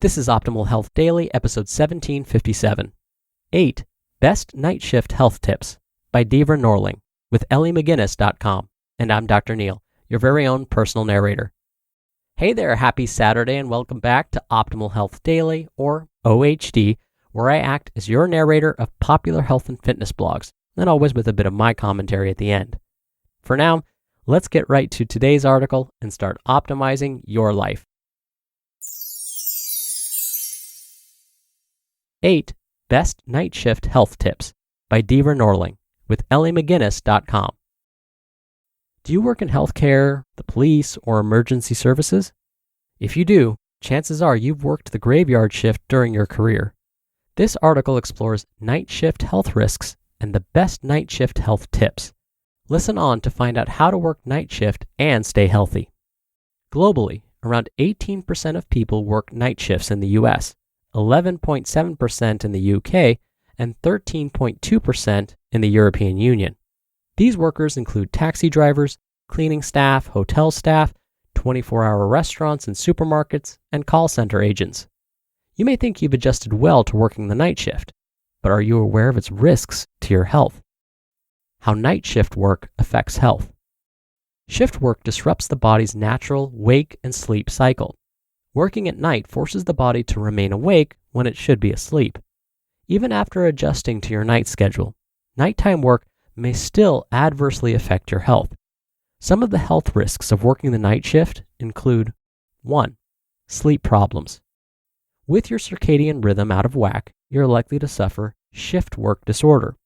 This is Optimal Health Daily, episode 1757. 8 Best Night Shift Health Tips by Deevra Norling with EllyMcGuinness.com. And I'm Dr. Neil, your very own personal narrator. Hey there, happy Saturday and welcome back to Optimal Health Daily, or OHD, where I act as your narrator of popular health and fitness blogs, and always with a bit of my commentary at the end. For now, let's get right to today's article and start optimizing your life. 8 Best Night Shift Health Tips by Deevra Norling with EllyMcGuinness.com. Do you work in healthcare, the police, or emergency services? If you do, chances are you've worked the graveyard shift during your career. This article explores night shift health risks and the best night shift health tips. Listen on to find out how to work night shift and stay healthy. Globally, around 18% of people work night shifts in the US, 11.7% in the UK, and 13.2% in the European Union. These workers include taxi drivers, cleaning staff, hotel staff, 24-hour restaurants and supermarkets, and call center agents. You may think you've adjusted well to working the night shift, but are you aware of its risks to your health? How night shift work affects health. Shift work disrupts the body's natural wake and sleep cycle. Working at night forces the body to remain awake when it should be asleep. Even after adjusting to your night schedule, nighttime work may still adversely affect your health. Some of the health risks of working the night shift include 1. Sleep problems. With your circadian rhythm out of whack, you're likely to suffer shift work disorder.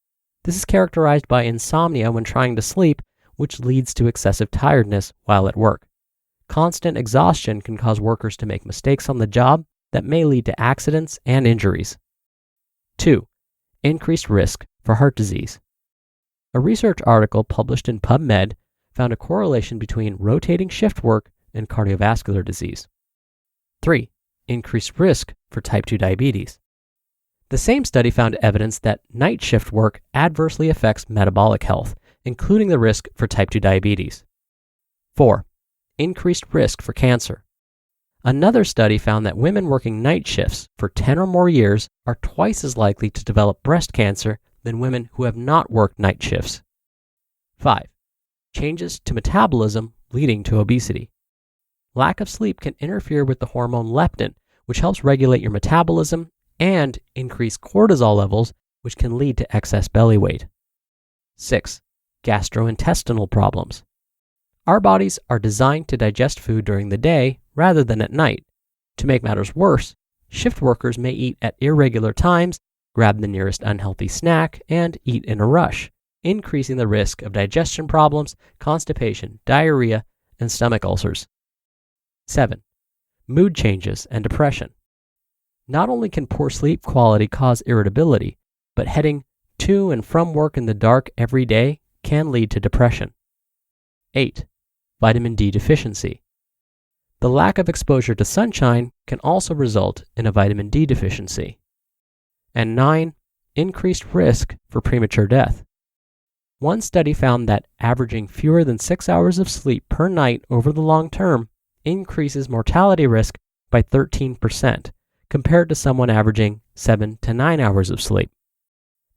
This is characterized by insomnia when trying to sleep, which leads to excessive tiredness while at work. Constant exhaustion can cause workers to make mistakes on the job that may lead to accidents and injuries. 2. Increased risk for heart disease. A research article published in PubMed found a correlation between rotating shift work and cardiovascular disease. 3. Increased risk for type 2 diabetes. The same study found evidence that night shift work adversely affects metabolic health, including the risk for type 2 diabetes. 4. Increased risk for cancer. Another study found that women working night shifts for 10 or more years are twice as likely to develop breast cancer than women who have not worked night shifts. 5. Changes to metabolism leading to obesity. Lack of sleep can interfere with the hormone leptin, which helps regulate your metabolism, and increase cortisol levels, which can lead to excess belly weight. 6. Gastrointestinal problems. Our bodies are designed to digest food during the day rather than at night. To make matters worse, shift workers may eat at irregular times, grab the nearest unhealthy snack, and eat in a rush, increasing the risk of digestion problems, constipation, diarrhea, and stomach ulcers. 7. Mood changes and depression. Not only can poor sleep quality cause irritability, but heading to and from work in the dark every day can lead to depression. 8. Vitamin D deficiency. The lack of exposure to sunshine can also result in a vitamin D deficiency. And 9. Increased risk for premature death. One study found that averaging fewer than 6 hours of sleep per night over the long term increases mortality risk by 13%, compared to someone averaging 7 to 9 hours of sleep.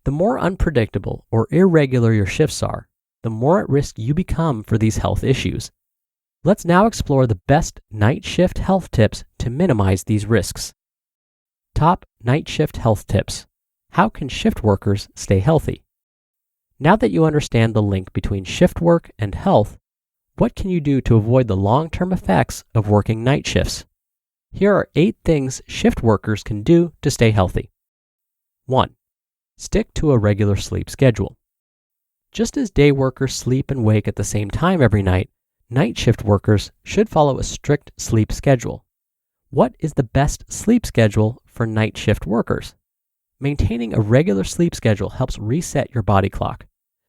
The more unpredictable or irregular your shifts are, the more at risk you become for these health issues. Let's now explore the best night shift health tips to minimize these risks. Top night shift health tips. How can shift workers stay healthy? Now that you understand the link between shift work and health, what can you do to avoid the long-term effects of working night shifts? Here are 8 things shift workers can do to stay healthy. 1. Stick to a regular sleep schedule. Just as day workers sleep and wake at the same time every night, night shift workers should follow a strict sleep schedule. What is the best sleep schedule for night shift workers? Maintaining a regular sleep schedule helps reset your body clock.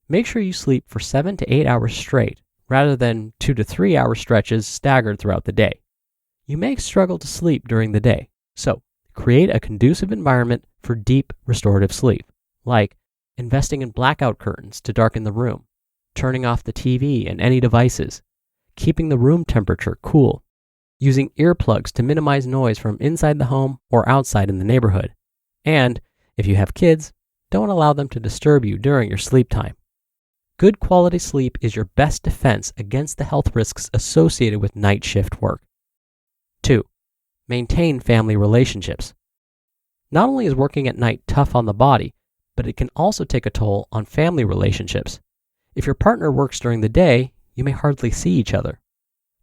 Make sure you sleep for 7 to 8 hours straight, rather than 2 to 3 hour stretches staggered throughout the day. You may struggle to sleep during the day, so create a conducive environment for deep restorative sleep, like investing in blackout curtains to darken the room, turning off the TV and any devices, keeping the room temperature cool, using earplugs to minimize noise from inside the home or outside in the neighborhood. And if you have kids, don't allow them to disturb you during your sleep time. Good quality sleep is your best defense against the health risks associated with night shift work. 2. Maintain family relationships. Not only is working at night tough on the body, but it can also take a toll on family relationships. If your partner works during the day, you may hardly see each other.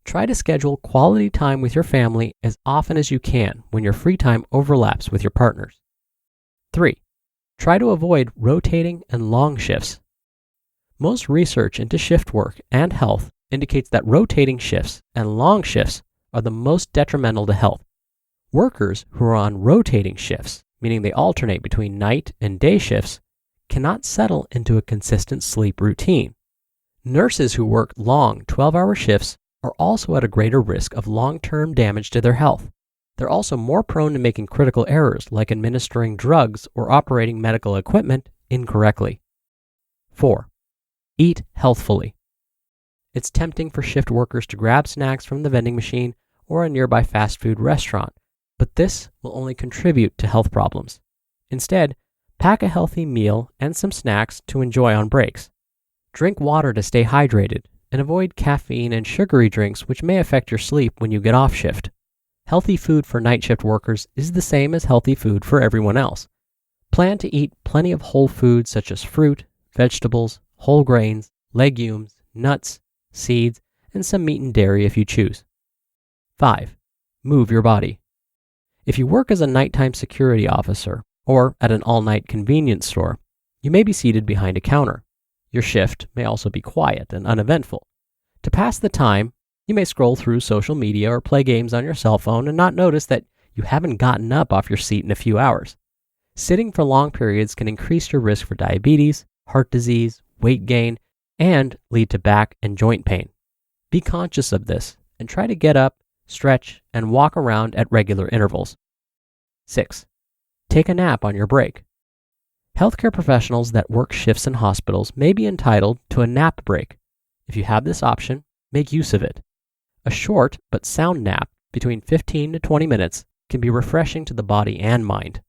Try to schedule quality time with your family as often as you can when your free time overlaps with your partner's. 3. Try to avoid rotating and long shifts. Most research into shift work and health indicates that rotating shifts and long shifts are the most detrimental to health. Workers who are on rotating shifts, meaning they alternate between night and day shifts, cannot settle into a consistent sleep routine. Nurses who work long 12-hour shifts are also at a greater risk of long-term damage to their health. They're also more prone to making critical errors like administering drugs or operating medical equipment incorrectly. 4. Eat healthfully. It's tempting for shift workers to grab snacks from the vending machine or a nearby fast food restaurant, but this will only contribute to health problems. Instead, pack a healthy meal and some snacks to enjoy on breaks. Drink water to stay hydrated and avoid caffeine and sugary drinks which may affect your sleep when you get off shift. Healthy food for night shift workers is the same as healthy food for everyone else. Plan to eat plenty of whole foods such as fruit, vegetables, whole grains, legumes, nuts, seeds, and some meat and dairy if you choose. 5. Move your body. If you work as a nighttime security officer or at an all-night convenience store, you may be seated behind a counter. Your shift may also be quiet and uneventful. To pass the time, you may scroll through social media or play games on your cell phone and not notice that you haven't gotten up off your seat in a few hours. Sitting for long periods can increase your risk for diabetes, heart disease, weight gain, and lead to back and joint pain. Be conscious of this and try to get up, stretch, and walk around at regular intervals. 6. Take a nap on your break. Healthcare professionals that work shifts in hospitals may be entitled to a nap break. If you have this option, make use of it. A short but sound nap between 15 to 20 minutes can be refreshing to the body and mind.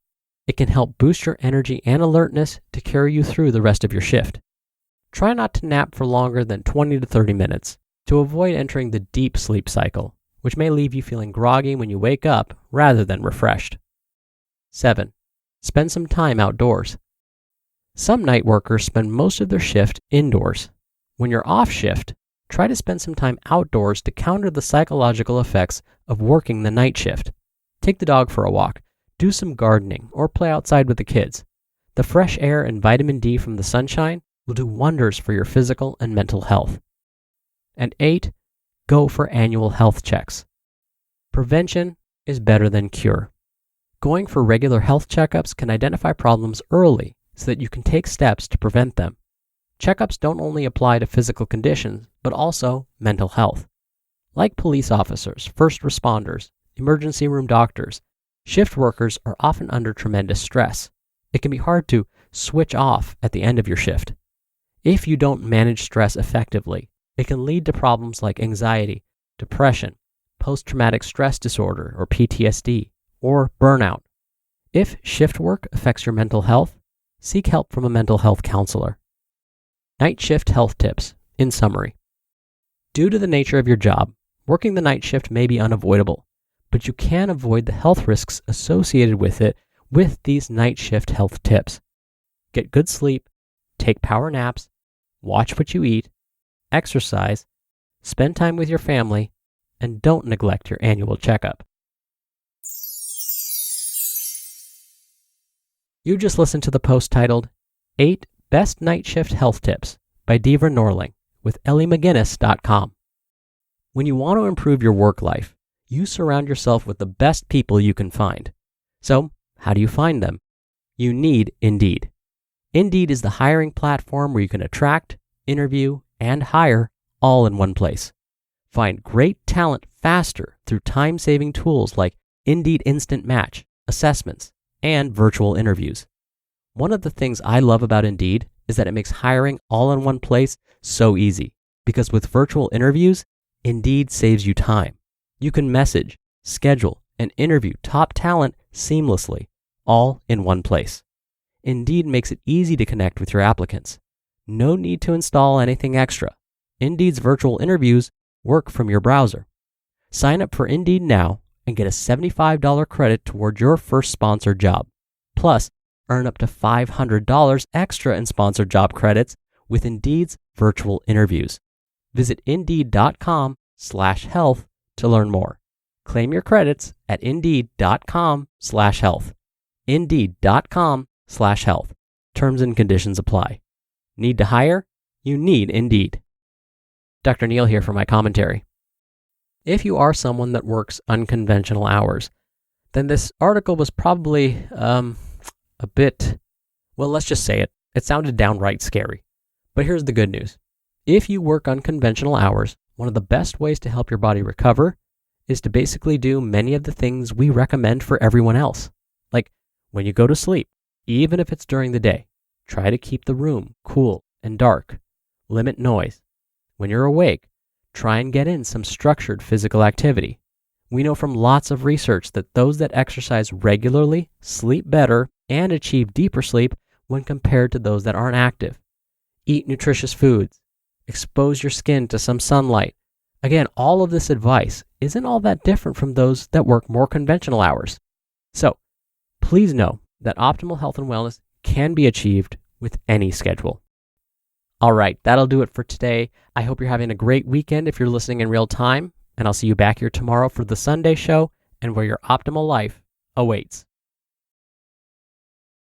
It can help boost your energy and alertness to carry you through the rest of your shift. Try not to nap for longer than 20 to 30 minutes to avoid entering the deep sleep cycle, which may leave you feeling groggy when you wake up rather than refreshed. 7. Spend some time outdoors. Some night workers spend most of their shift indoors. When you're off shift, try to spend some time outdoors to counter the psychological effects of working the night shift. Take the dog for a walk, do some gardening, or play outside with the kids. The fresh air and vitamin D from the sunshine will do wonders for your physical and mental health. And 8, go for annual health checks. Prevention is better than cure. Going for regular health checkups can identify problems early so that you can take steps to prevent them. Checkups don't only apply to physical conditions, but also mental health. Like police officers, first responders, emergency room doctors, shift workers are often under tremendous stress. It can be hard to switch off at the end of your shift. If you don't manage stress effectively, it can lead to problems like anxiety, depression, post-traumatic stress disorder or PTSD, or burnout. If shift work affects your mental health, seek help from a mental health counselor. Night shift health tips, in summary. Due to the nature of your job, working the night shift may be unavoidable, but you can avoid the health risks associated with it with these night shift health tips. Get good sleep, take power naps, watch what you eat, exercise, spend time with your family, and don't neglect your annual checkup. You just listened to the post titled 8 Best Night Shift Health Tips by Deevra Norling with EllyMcGuinness.com. When you want to improve your work life, you surround yourself with the best people you can find. So, how do you find them? You need Indeed. Indeed is the hiring platform where you can attract, interview, and hire all in one place. Find great talent faster through time-saving tools like Indeed Instant Match, assessments, and virtual interviews. One of the things I love about Indeed is that it makes hiring all in one place so easy, because with virtual interviews, Indeed saves you time. You can message, schedule, and interview top talent seamlessly, all in one place. Indeed makes it easy to connect with your applicants. No need to install anything extra. Indeed's virtual interviews work from your browser. Sign up for Indeed now and get a $75 credit toward your first sponsored job. Plus, earn up to $500 extra in sponsored job credits with Indeed's virtual interviews. Visit Indeed.com/health to learn more. Claim your credits at Indeed.com/health. Indeed.com/health. Terms and conditions apply. Need to hire? You need Indeed. Dr. Neil here for my commentary. If you are someone that works unconventional hours, then this article was probably a bit, well, let's just say it. It sounded downright scary. But here's the good news. If you work unconventional hours, one of the best ways to help your body recover is to basically do many of the things we recommend for everyone else. Like when you go to sleep, even if it's during the day, try to keep the room cool and dark. Limit noise. When you're awake, try and get in some structured physical activity. We know from lots of research that those that exercise regularly sleep better and achieve deeper sleep when compared to those that aren't active. Eat nutritious foods. Expose your skin to some sunlight. Again, all of this advice isn't all that different from those that work more conventional hours. So, please know that optimal health and wellness can be achieved with any schedule. All right, that'll do it for today. I hope you're having a great weekend if you're listening in real time, and I'll see you back here tomorrow for the Sunday show and where your optimal life awaits.